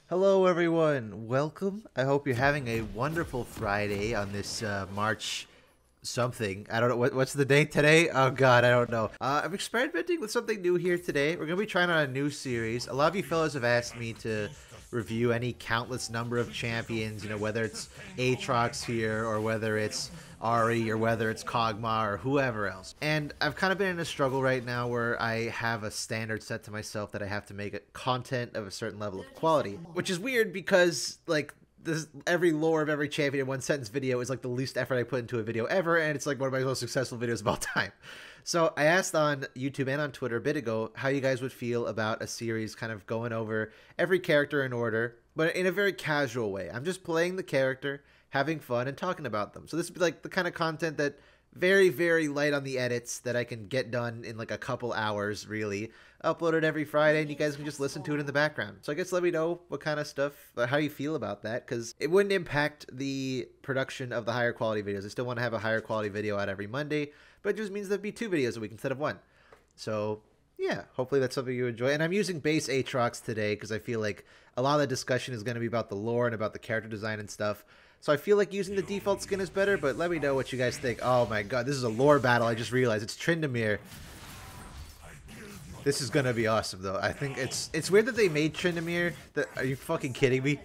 Hello, everyone. Welcome. I hope you're having a wonderful Friday on this March something. I don't know what's the date today. Oh God, I don't know. I'm experimenting with something new here today. We're gonna be trying out a new series. A lot of you fellas have asked me to review any countless number of champions. You know, whether it's Aatrox here or whether it's Ahri or whether it's Kog'Maw or whoever else. And I've kind of been in a struggle right now where I have a standard set to myself that I have to make it content of a certain level of quality, which is weird because like every lore of every champion in one sentence video is like the least effort I put into a video ever, and it's like one of my most successful videos of all time. So I asked on YouTube and on Twitter a bit ago how you guys would feel about a series kind of going over every character in order, but in a very casual way. I'm just playing the character, having fun, and talking about them. So this would be like the kind of content that very, very light on the edits that I can get done in like a couple hours, really. Uploaded every Friday, and you guys can just listen to it in the background. So I guess let me know what kind of stuff, how you feel about that, because it wouldn't impact the production of the higher quality videos. I still want to have a higher quality video out every Monday, but it just means there'd be 2 videos a week instead of 1. So yeah, hopefully that's something you enjoy. And I'm using base Aatrox today because I feel like a lot of the discussion is going to be about the lore and about the character design and stuff. So I feel like using the default skin is better, but let me know what you guys think. Oh my god, this is a lore battle. I just realized it's Tryndamere. This is gonna be awesome, though. I think it's weird that they made Tryndamere. Are you fucking kidding me?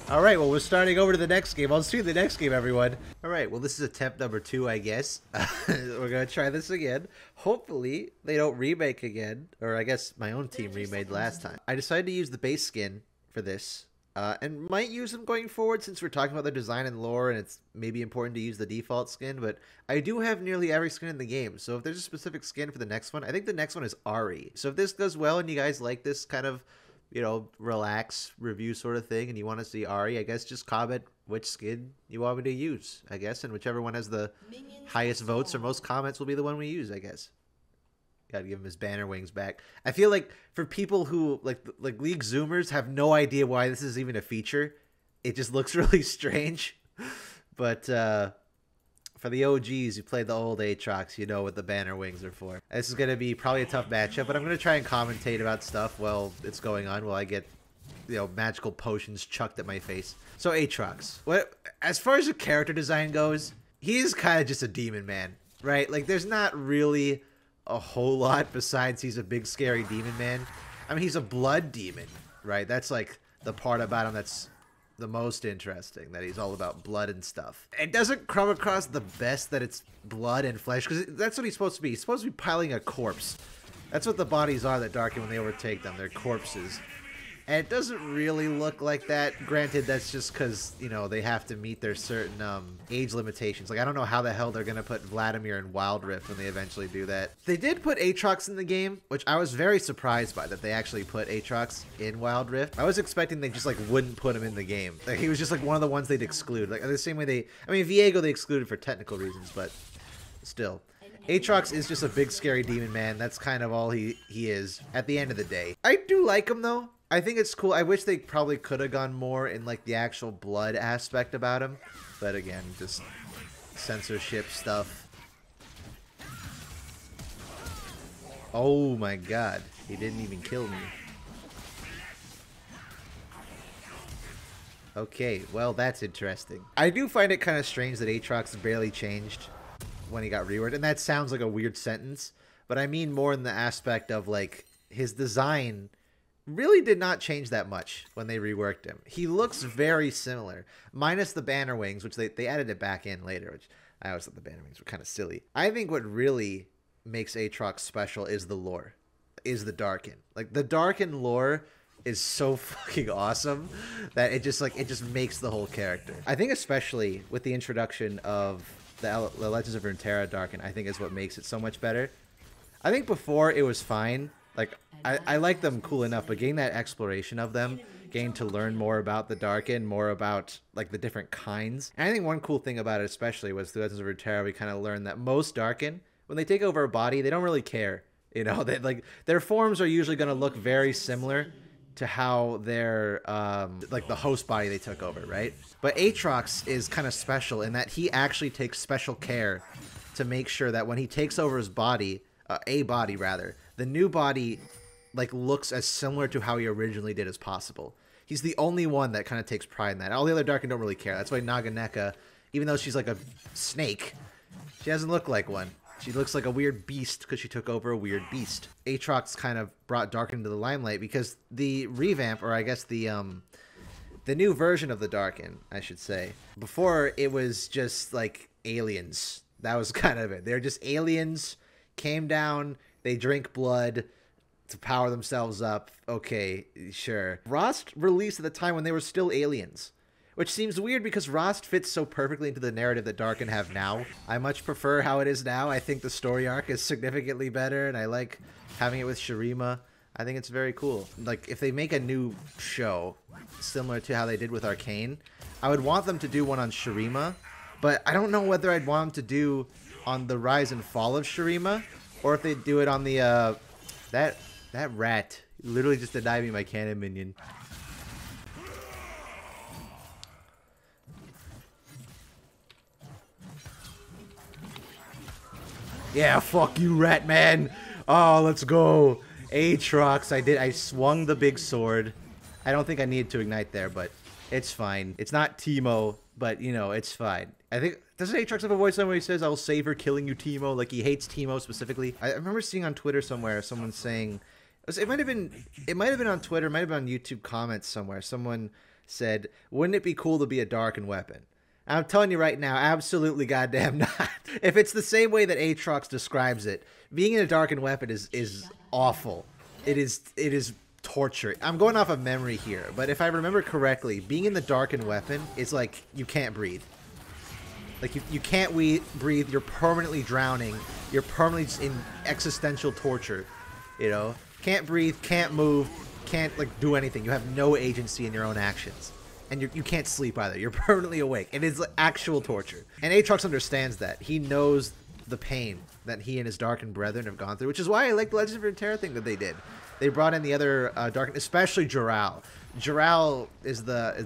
Alright, well, we're starting over to the next game. I'll see you in the next game, everyone. Alright, well, this is attempt number 2, I guess. We're gonna try this again. Hopefully, they don't remake again. Or I guess my own team remade last time. I decided to use the base skin for this. And might use them going forward since we're talking about the design and lore, and it's maybe important to use the default skin, but I do have nearly every skin in the game, so if there's a specific skin for the next one, I think the next one is Ahri. So if this goes well and you guys like this kind of, you know, relax review sort of thing, and you want to see Ahri, I guess just comment which skin you want me to use, I guess, and whichever one has the highest votes or most comments will be the one we use, I guess. Gotta give him his banner wings back. I feel like for people who like League Zoomers have no idea why this is even a feature, it just looks really strange. But for the OGs who played the old Aatrox, you know what the banner wings are for. This is gonna be probably a tough matchup, but I'm gonna try and commentate about stuff while it's going on, while I get, you know, magical potions chucked at my face. So Aatrox, as far as the character design goes, he is kind of just a demon man, right? Like there's not really a whole lot besides he's a big scary demon man. I mean, he's a blood demon, right? That's like the part about him that's the most interesting, that he's all about blood and stuff. It doesn't come across the best that it's blood and flesh, because that's what he's supposed to be. He's supposed to be piling a corpse. That's what the bodies are that Darken when they overtake them. They're corpses. And it doesn't really look like that. Granted, that's just because, you know, they have to meet their certain age limitations. Like, I don't know how the hell they're going to put Vladimir in Wild Rift when they eventually do that. They did put Aatrox in the game, which I was very surprised by, that they actually put Aatrox in Wild Rift. I was expecting they just, like, wouldn't put him in the game. Like, he was just, like, one of the ones they'd exclude. Like, the same way they... I mean, Viego they excluded for technical reasons, but still. Aatrox is just a big, scary demon man. That's kind of all he is at the end of the day. I do like him, though. I think it's cool. I wish they probably could have gone more in like the actual blood aspect about him. But again, just censorship stuff. Oh my god. He didn't even kill me. Okay, well that's interesting. I do find it kind of strange that Aatrox barely changed when he got reworked. And that sounds like a weird sentence. But I mean more in the aspect of like his design really did not change that much when they reworked him. He looks very similar, minus the banner wings, which they added it back in later, which I always thought the banner wings were kind of silly. I think what really makes Aatrox special is the lore, is the Darken. Like, the Darken lore is so fucking awesome that it just makes the whole character. I think especially with the introduction of the Legends of Runeterra Darken, I think is what makes it so much better. I think before it was fine. Like, I like them cool enough, but getting that exploration of them, getting to learn more about the Darken, more about, like, the different kinds. And I think one cool thing about it especially was through Legends of Runeterra, we kind of learned that most Darken, when they take over a body, they don't really care. You know, they, like, their forms are usually going to look very similar to how their, like, the host body they took over, right? But Aatrox is kind of special in that he actually takes special care to make sure that when he takes over his body, a body rather, the new body like looks as similar to how he originally did as possible. He's the only one that kind of takes pride in that. All the other Darkin don't really care. That's why Naganeka, even though she's like a snake, she doesn't look like one. She looks like a weird beast because she took over a weird beast. Aatrox kind of brought Darkin into the limelight because the revamp, or I guess the new version of the Darkin, I should say. Before, it was just like aliens. That was kind of it. They're just aliens, came down, they drink blood to power themselves up. Okay, sure. Rost released at the time when they were still aliens, which seems weird because Rost fits so perfectly into the narrative that Darkin have now. I much prefer how it is now. I think the story arc is significantly better, and I like having it with Shurima. I think it's very cool. Like, if they make a new show similar to how they did with Arcane, I would want them to do one on Shurima, but I don't know whether I'd want them to do on the rise and fall of Shurima, or if they do it on the, that rat literally just denied me my cannon minion. Yeah, fuck you, rat man. Oh, let's go. Aatrox, I swung the big sword. I don't think I needed to ignite there, but it's fine. It's not Teemo, but, you know, it's fine. I think, doesn't Aatrox have a voice where he says, "I'll save her killing you, Teemo"? Like, he hates Teemo specifically. I remember seeing on Twitter somewhere someone saying, it might have been on Twitter, it might have been on YouTube comments somewhere. Someone said, "Wouldn't it be cool to be a Darkin weapon?" I'm telling you right now, absolutely goddamn not. If it's the same way that Aatrox describes it, being in a Darkin weapon is awful. It is torture. I'm going off of memory here, but if I remember correctly, being in the Darkin weapon is like you can't breathe. Like you can't breathe. You're permanently drowning. You're permanently in existential torture. You know, can't breathe, can't move, can't like do anything. You have no agency in your own actions. And you can't sleep either. You're permanently awake. It is actual torture. And Aatrox understands that. He knows the pain that he and his Darkin brethren have gone through, which is why I like the Legends of Runeterra thing that they did. They brought in the other Darkin, especially Jural. Jural is the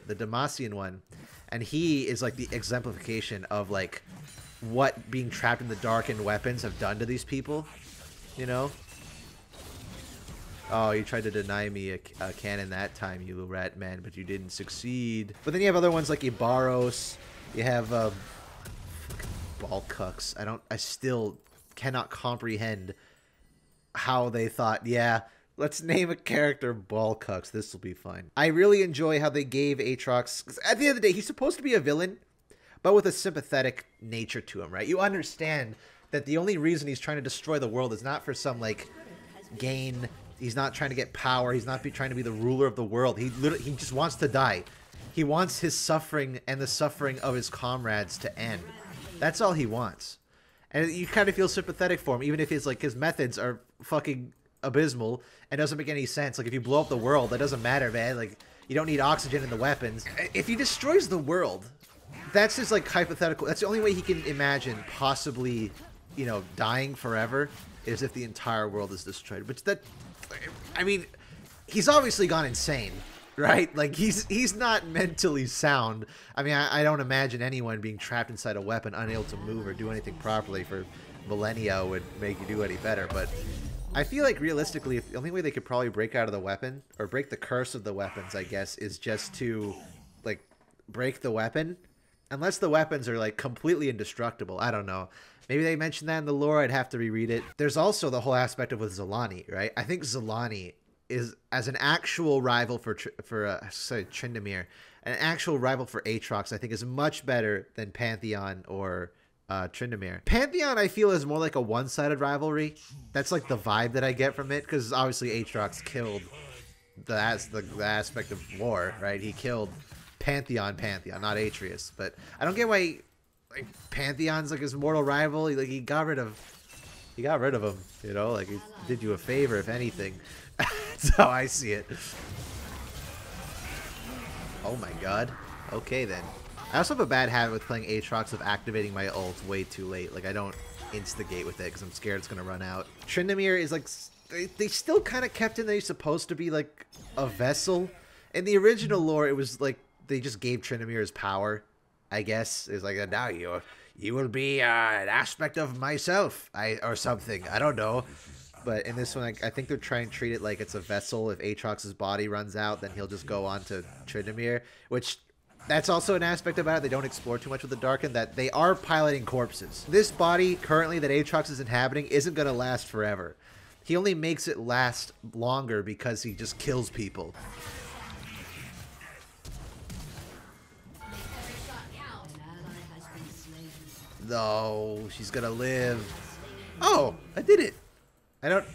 Demacian one, and he is like the exemplification of like what being trapped in the Darkin weapons have done to these people. You know. Oh, you tried to deny me a cannon that time, you rat man, but you didn't succeed. But then you have other ones like Ibaros. You have Balcucks. I still cannot comprehend how they thought, yeah, let's name a character Balcucks. This will be fine. I really enjoy how they gave Aatrox, 'cause at the end of the day, he's supposed to be a villain, but with a sympathetic nature to him, right? You understand that the only reason he's trying to destroy the world is not for some like gain. He's not trying to get power. He's not trying to be the ruler of the world. He just wants to die. He wants his suffering and the suffering of his comrades to end. That's all he wants. And you kind of feel sympathetic for him, even if his methods are fucking abysmal and doesn't make any sense. Like, if you blow up the world, that doesn't matter, man. Like, you don't need oxygen in the weapons. If he destroys the world, that's just like hypothetical. That's the only way he can imagine possibly, you know, dying forever is if the entire world is destroyed. Which I mean, he's obviously gone insane, right? Like, he's not mentally sound. I mean, I don't imagine anyone being trapped inside a weapon, unable to move or do anything properly for millennia would make you do any better. But I feel like, realistically, the only way they could probably break out of the weapon, or break the curse of the weapons, I guess, is just to, like, break the weapon. Unless the weapons are, like, completely indestructible. I don't know. Maybe they mentioned that in the lore. I'd have to reread it. There's also the whole aspect of with Zelani, right? I think Zelani is, as an actual rival for Tryndamere, an actual rival for Aatrox, I think is much better than Pantheon or Tryndamere. Pantheon, I feel, is more like a one-sided rivalry. That's like the vibe that I get from it, because obviously Aatrox killed the aspect of war, right? He killed Pantheon, not Atreus. But I don't get why, like, Pantheon's like his mortal rival. He got rid of him, you know, like, he did you a favor, if anything. That's how I see it. Oh my god. Okay then. I also have a bad habit with playing Aatrox of activating my ult way too late. Like, I don't instigate with it because I'm scared it's gonna run out. Tryndamere is like, they still kind of kept in that he's supposed to be like a vessel. In the original lore, it was like they just gave Tryndamere his power, I guess. It's like, now you will be an aspect of myself, or something. I don't know. But in this one, I think they're trying to treat it like it's a vessel. If Aatrox's body runs out, then he'll just go on to Tryndamere, which that's also an aspect about it they don't explore too much with the Darkin, that they are piloting corpses. This body currently that Aatrox is inhabiting isn't going to last forever. He only makes it last longer because he just kills people. No, she's gonna live. Oh, I did it. I don't...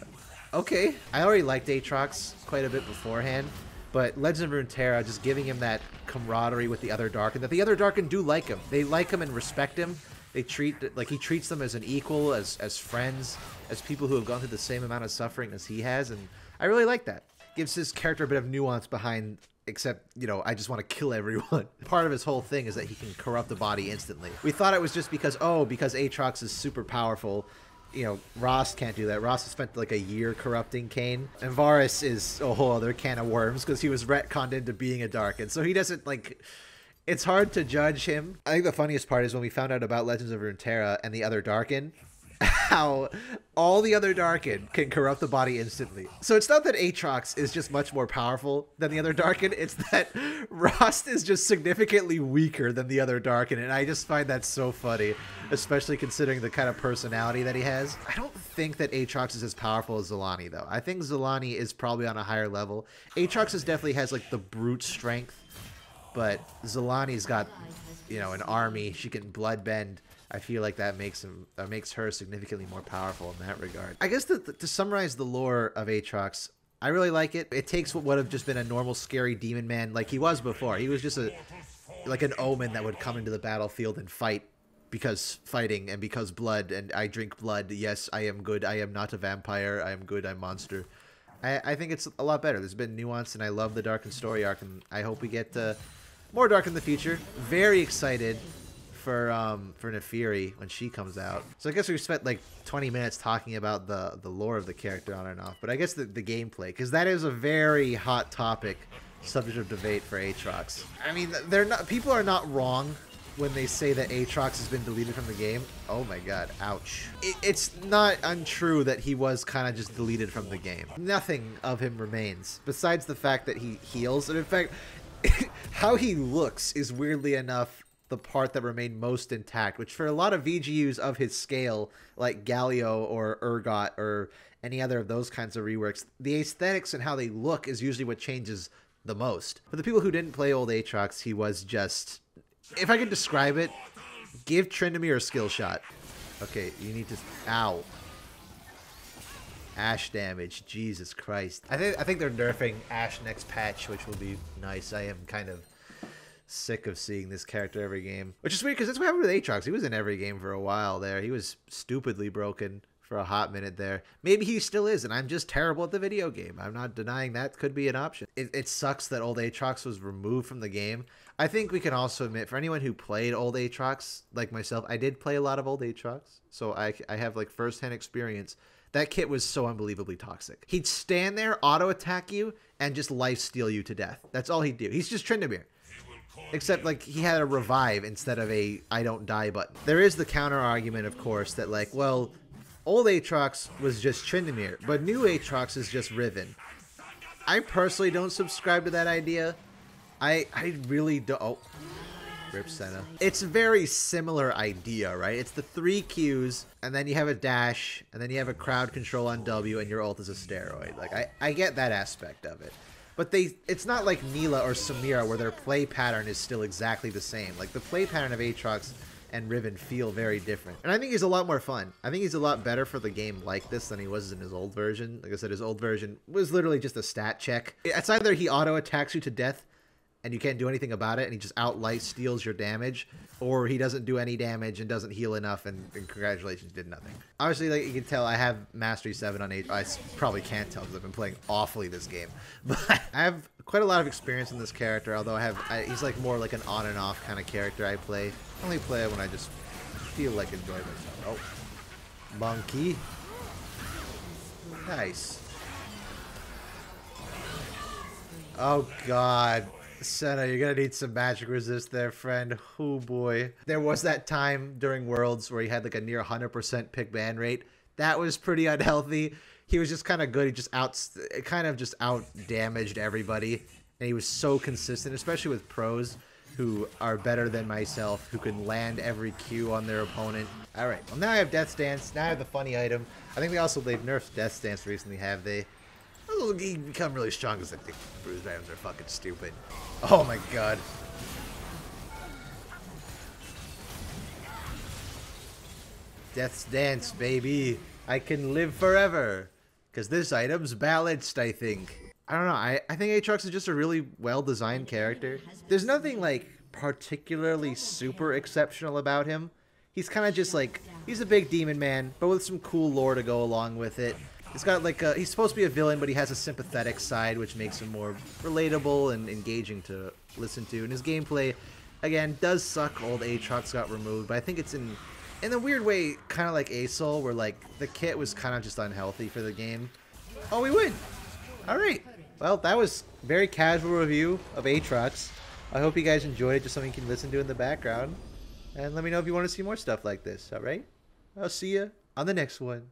Okay. I already liked Aatrox quite a bit beforehand, but Legends of Runeterra, just giving him that camaraderie with the other Darkin, that the other Darkin do like him. They like him and respect him. They treat, like, he treats them as an equal, as friends, as people who have gone through the same amount of suffering as he has, and I really like that. Gives his character a bit of nuance behind, except, you know, I just want to kill everyone. Part of his whole thing is that he can corrupt the body instantly. We thought it was just because, oh, because Aatrox is super powerful, you know, Ross can't do that. Ross has spent like a year corrupting Kayn, and Varus is a whole other can of worms because he was retconned into being a Darkin, so he doesn't, like... It's hard to judge him. I think the funniest part is when we found out about Legends of Runeterra and the other Darkin, how all the other Darkin can corrupt the body instantly. So it's not that Aatrox is just much more powerful than the other Darkin, it's that Rost is just significantly weaker than the other Darkin, and I just find that so funny, especially considering the kind of personality that he has. I don't think that Aatrox is as powerful as Zilani, though. I think Zilani is probably on a higher level. Aatrox definitely has, like, the brute strength, but Zilani's got, you know, an army. She can bloodbend. I feel like that makes her significantly more powerful in that regard. I guess to summarize the lore of Aatrox, I really like it. It takes what would have just been a normal scary demon man like he was before. He was just like an omen that would come into the battlefield and fight because fighting and because blood, and I drink blood. Yes, I am good. I am not a vampire. I am good. I'm monster. I think it's a lot better. There's been nuance, and I love the Darkin story arc, and I hope we get more Dark in the future. Very excited for Naafiri when she comes out. So I guess we've spent like 20 minutes talking about the lore of the character on and off, but I guess the gameplay, because that is a very hot topic, subject of debate for Aatrox. I mean, people are not wrong when they say that Aatrox has been deleted from the game. Oh my god, ouch. It's not untrue that he was kind of just deleted from the game. Nothing of him remains, besides the fact that he heals, and in fact, how he looks is weirdly enough the part that remained most intact, which for a lot of VGUs of his scale, like Galio or Urgot or any other of those kinds of reworks, the aesthetics and how they look is usually what changes the most. For the people who didn't play old Aatrox, he was just... If I could describe it, give Tryndamere a skill shot. Okay, you need to... Ow. Ashe damage, Jesus Christ. I think they're nerfing Ashe next patch, which will be nice. I am kind of sick of seeing this character every game, which is weird because that's what happened with Aatrox. He was in every game for a while there. He was stupidly broken for a hot minute there. Maybe he still is, and I'm just terrible at the video game. I'm not denying that could be an option. It sucks that old Aatrox was removed from the game. I think we can also admit, for anyone who played old Aatrox, like myself, I did play a lot of old Aatrox, so I have like first-hand experience. That kit was so unbelievably toxic. He'd stand there, auto-attack you, and just life-steal you to death. That's all he'd do. He's just Tryndamere. Except, like, he had a revive instead of a I don't die button. There is the counter-argument, of course, that, like, well, old Aatrox was just Tryndamere, but new Aatrox is just Riven. I personally don't subscribe to that idea. I really don't... Oh. Rip Senna. It's a very similar idea, right? It's the 3 Qs, and then you have a dash, and then you have a crowd control on W, and your ult is a steroid. Like, I get that aspect of it. But it's not like Nilah or Samira where their play pattern is still exactly the same. Like, the play pattern of Aatrox and Riven feel very different. And I think he's a lot more fun. I think he's a lot better for the game like this than he was in his old version. Like I said, his old version was literally just a stat check. It's either he auto-attacks you to death, and you can't do anything about it, and he just outright steals your damage, or he doesn't do any damage and doesn't heal enough, and congratulations, did nothing. Obviously, like you can tell, I have Mastery 7 on Aatrox. I probably can't tell because I've been playing awfully this game, but I have quite a lot of experience in this character, although he's like more like an on and off kind of character I play. I only play it when I just feel like enjoying myself. Oh. Monkey. Nice. Oh, God. Senna, you're gonna need some magic resist there, friend. Oh boy. There was that time during Worlds where he had like a near 100% pick ban rate. That was pretty unhealthy. he was just kind of good. He just out damaged everybody, and he was so consistent, especially with pros who are better than myself, who can land every Q on their opponent. All right, well now I have Death Stance. Now I have the funny item. I think they've nerfed Death Stance recently, have they? He become really strong because I think Bruise items are fucking stupid. Oh my god. Death's Dance, baby. I can live forever. Because this item's balanced, I think. I don't know. I think Aatrox is just a really well-designed character. There's nothing, like, particularly super exceptional about him. He's kind of just, like, he's a big demon man, but with some cool lore to go along with it. He's got, like, he's supposed to be a villain, but he has a sympathetic side, which makes him more relatable and engaging to listen to. And his gameplay, again, does suck. Old Aatrox got removed, but I think it's in a weird way, kind of like Asol, where, like, the kit was kind of just unhealthy for the game. Oh, we win! Alright. Well, that was a very casual review of Aatrox. I hope you guys enjoyed it, just something you can listen to in the background. And let me know if you want to see more stuff like this, alright? I'll see you on the next one.